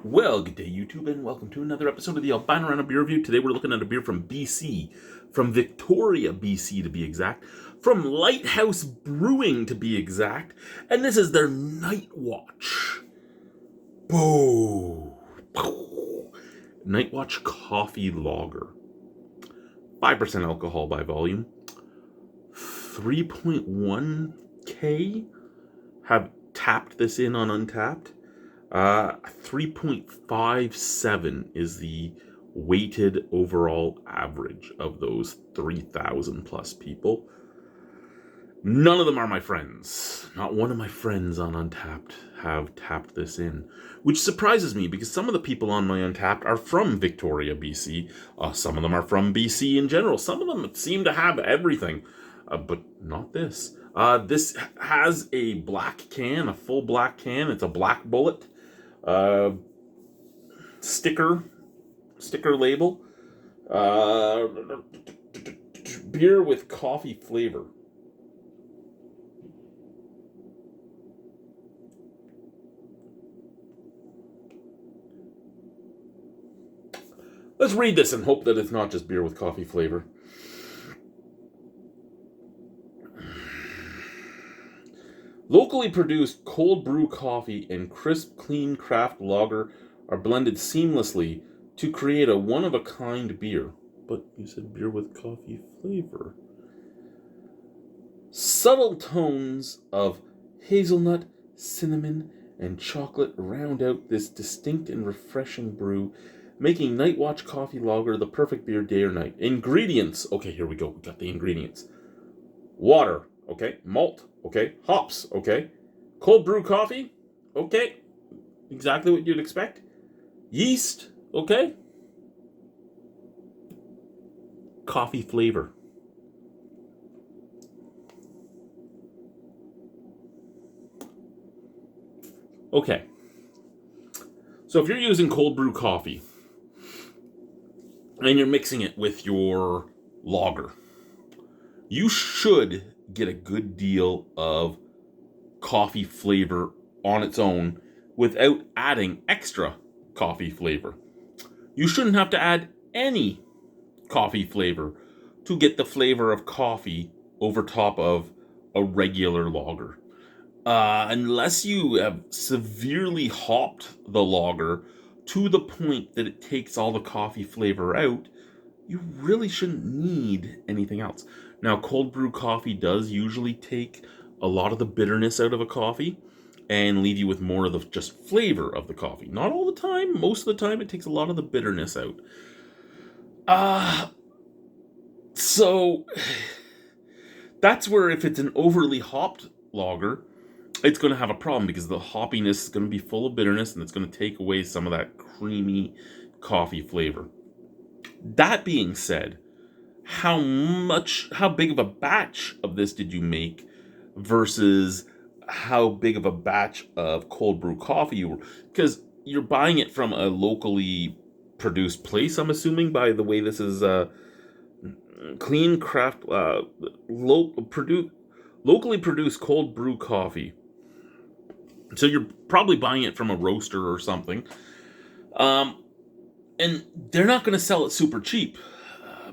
Well, good day, YouTube, and welcome to another episode of the Albino Rhino Beer Review. Today we're looking at a beer from BC, from Victoria, BC to be exact, from Lighthouse Brewing to be exact, and this is their Night Watch. Boo! Night Watch Coffee Lager. 5% alcohol by volume. 3.1K have tapped this in on Untapped. 3.57 is the weighted overall average of those 3,000 plus people. None of them are my friends. Not one of my friends on Untapped have tapped this in, which surprises me because some of the people on my Untapped are from Victoria, BC. Some of them are from BC in general. Some of them seem to have everything, but not this. This has a black can, a full black can. It's a black bullet. Sticker label. Beer with coffee flavor. Let's read this and hope that it's not just beer with coffee flavor. Locally produced cold brew coffee and crisp, clean craft lager are blended seamlessly to create a one-of-a-kind beer. But you said beer with coffee flavor. Subtle tones of hazelnut, cinnamon, and chocolate round out this distinct and refreshing brew, making Night Watch Coffee Lager the perfect beer day or night. Ingredients. Okay, here we go. We got the ingredients. Water. Okay. Malt. Okay. Hops. Okay. Cold brew coffee. Okay. Exactly what you'd expect. Yeast. Okay. Coffee flavor. Okay. So if you're using cold brew coffee and you're mixing it with your lager, you should get a good deal of coffee flavor on its own without adding extra coffee flavor. You shouldn't have to add any coffee flavor to get the flavor of coffee over top of a regular lager. Unless you have severely hopped the lager to the point that it takes all the coffee flavor out, you really shouldn't need anything else. Now, cold brew coffee does usually take a lot of the bitterness out of a coffee and leave you with more of the just flavor of the coffee. Not all the time. Most of the time, it takes a lot of the bitterness out. So that's where if it's an overly hopped lager, it's going to have a problem because the hoppiness is going to be full of bitterness and it's going to take away some of that creamy coffee flavor. That being said, how big of a batch of this did you make versus how big of a batch of cold brew coffee you were? Because you're buying it from a locally produced place, I'm assuming, by the way this is clean craft, locally produced cold brew coffee. So you're probably buying it from a roaster or something. And they're not going to sell it super cheap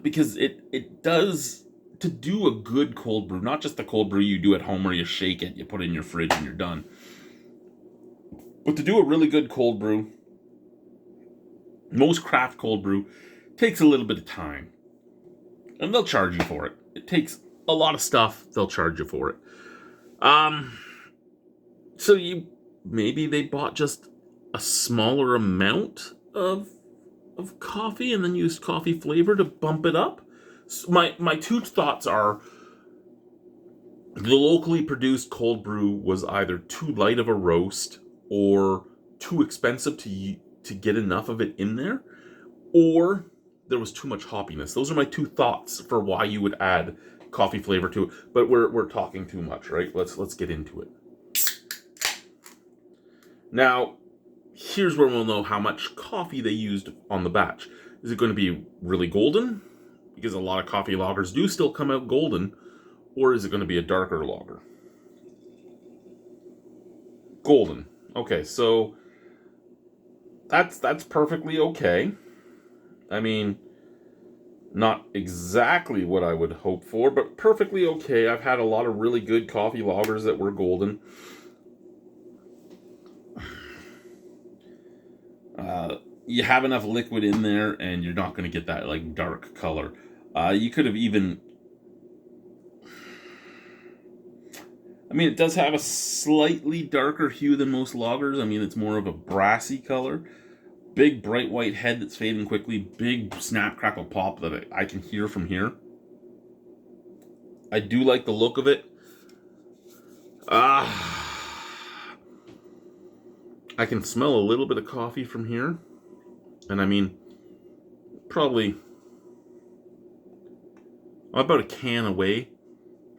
because it does, to do a good cold brew, not just the cold brew you do at home where you shake it, you put it in your fridge and you're done. But to do a really good cold brew, most craft cold brew takes a little bit of time. And they'll charge you for it. It takes a lot of stuff, they'll charge you for it. So maybe they bought just a smaller amount of coffee and then used coffee flavor to bump it up. So my two thoughts are the locally produced cold brew was either too light of a roast or too expensive to get enough of it in there, or there was too much hoppiness. Those are my two thoughts for why you would add coffee flavor to it. But we're talking too much, right? Let's get into it. Now, here's where we'll know how much coffee they used on the batch. Is it going to be really golden? Because a lot of coffee lagers do still come out golden. Or is it going to be a darker lager? Golden. Okay, so that's perfectly okay. I mean, not exactly what I would hope for, but perfectly okay. I've had a lot of really good coffee lagers that were golden. You have enough liquid in there, and you're not going to get that like dark color. You could have even. I mean, it does have a slightly darker hue than most lagers. I mean, it's more of a brassy color. Big bright white head that's fading quickly. Big snap, crackle, pop that I can hear from here. I do like the look of it. I can smell a little bit of coffee from here. And I mean, probably I'm about a can away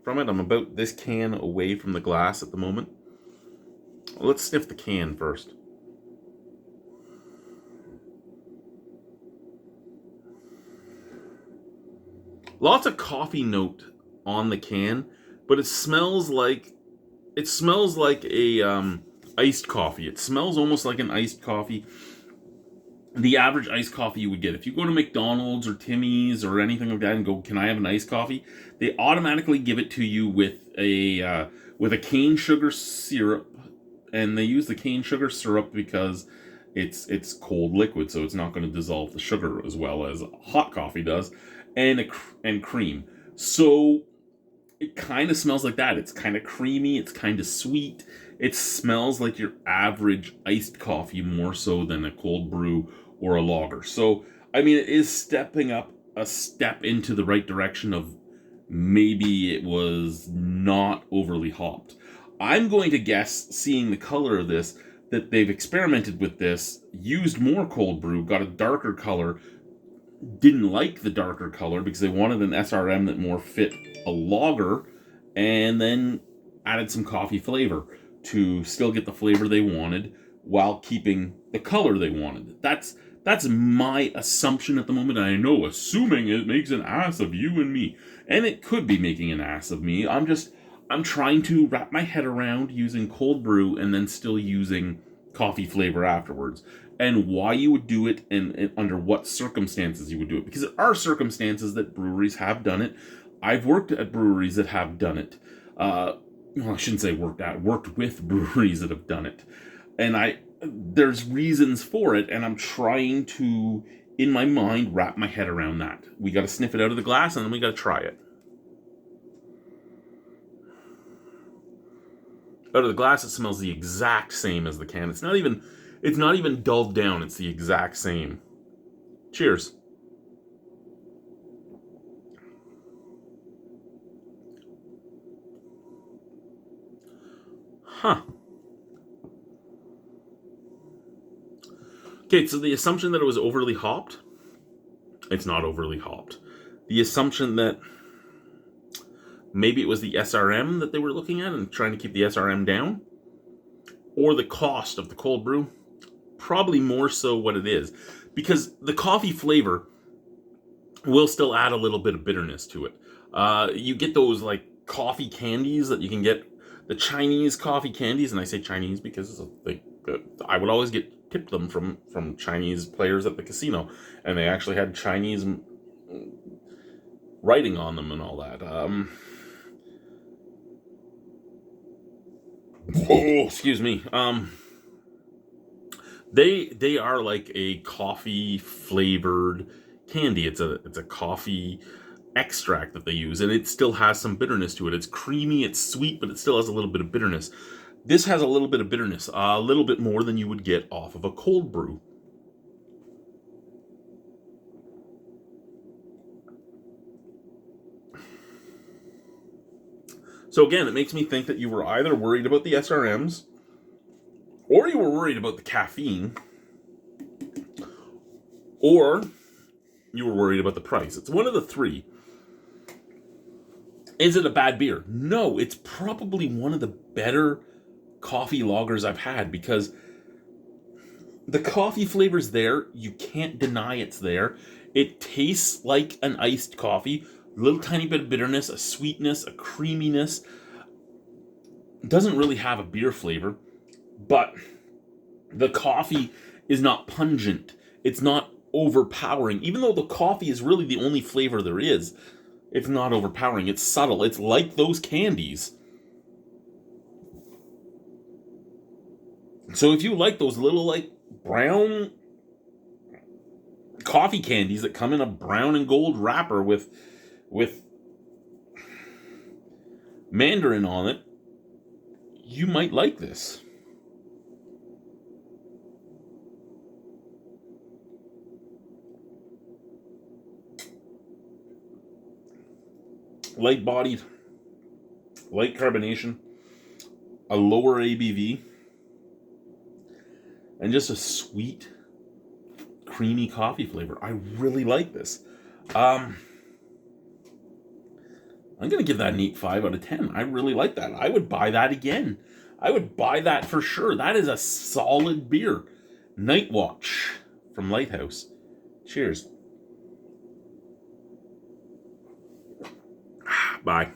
from it. I'm about this can away from the glass at the moment. Let's sniff the can first. Lots of coffee note on the can, but it smells like a iced coffee. It smells almost like an iced coffee. The average iced coffee you would get. If you go to McDonald's or Timmy's or anything like that and go, "Can I have an iced coffee?" They automatically give it to you with a cane sugar syrup, and they use the cane sugar syrup because it's cold liquid, so it's not going to dissolve the sugar as well as hot coffee does, and cream. So it kind of smells like that. It's kind of creamy. It's kind of sweet. It smells like your average iced coffee more so than a cold brew or a lager. So, I mean, it is stepping up a step into the right direction of maybe it was not overly hopped. I'm going to guess, seeing the color of this, that they've experimented with this, used more cold brew, got a darker color, didn't like the darker color because they wanted an SRM that more fit a lager, and then added some coffee flavor to still get the flavor they wanted while keeping the color they wanted. That's my assumption at the moment. I know, assuming it makes an ass of you and me, and it could be making an ass of me. I'm trying to wrap my head around using cold brew and then still using coffee flavor afterwards, and why you would do it, and under what circumstances you would do it. Because there are circumstances that breweries have done it. I've worked at breweries that have done it. Well, I shouldn't say worked with breweries that have done it. And there's reasons for it, and I'm trying to, in my mind, wrap my head around that. We got to sniff it out of the glass, and then we got to try it. Out of the glass, it smells the exact same as the can. It's not even dulled down. It's the exact same. Cheers. Huh. Okay, so the assumption that it was overly hopped, it's not overly hopped. The assumption that maybe it was the SRM that they were looking at and trying to keep the SRM down, or the cost of the cold brew, probably more so what it is. Because the coffee flavor will still add a little bit of bitterness to it. You get those like coffee candies that you can get, the Chinese coffee candies, and I say Chinese because I would always get tipped them from Chinese players at the casino, and they actually had Chinese writing on them and all that. Excuse me. They are like a coffee flavored candy. It's a coffee extract that they use, and it still has some bitterness to it. It's creamy, it's sweet, but it still has a little bit of bitterness. This has a little bit of bitterness, a little bit more than you would get off of a cold brew. So again, it makes me think that you were either worried about the SRMs, or you were worried about the caffeine, or you were worried about the price. It's one of the three. Is it a bad beer? No, it's probably one of the better coffee lagers I've had, because the coffee flavor's there. You can't deny it's there. It tastes like an iced coffee. A little tiny bit of bitterness, a sweetness, a creaminess. It doesn't really have a beer flavor, but the coffee is not pungent. It's not overpowering. Even though the coffee is really the only flavor there is, it's not overpowering. It's subtle. It's like those candies. So if you like those little, like, brown coffee candies that come in a brown and gold wrapper with mandarin on it, you might like this. Light bodied, light carbonation, a lower ABV, and just a sweet, creamy coffee flavor. I really like this. I'm going to give that an 8.5 out of 10. I really like that. I would buy that again. I would buy that for sure. That is a solid beer. Night Watch from Lighthouse. Cheers. Bye.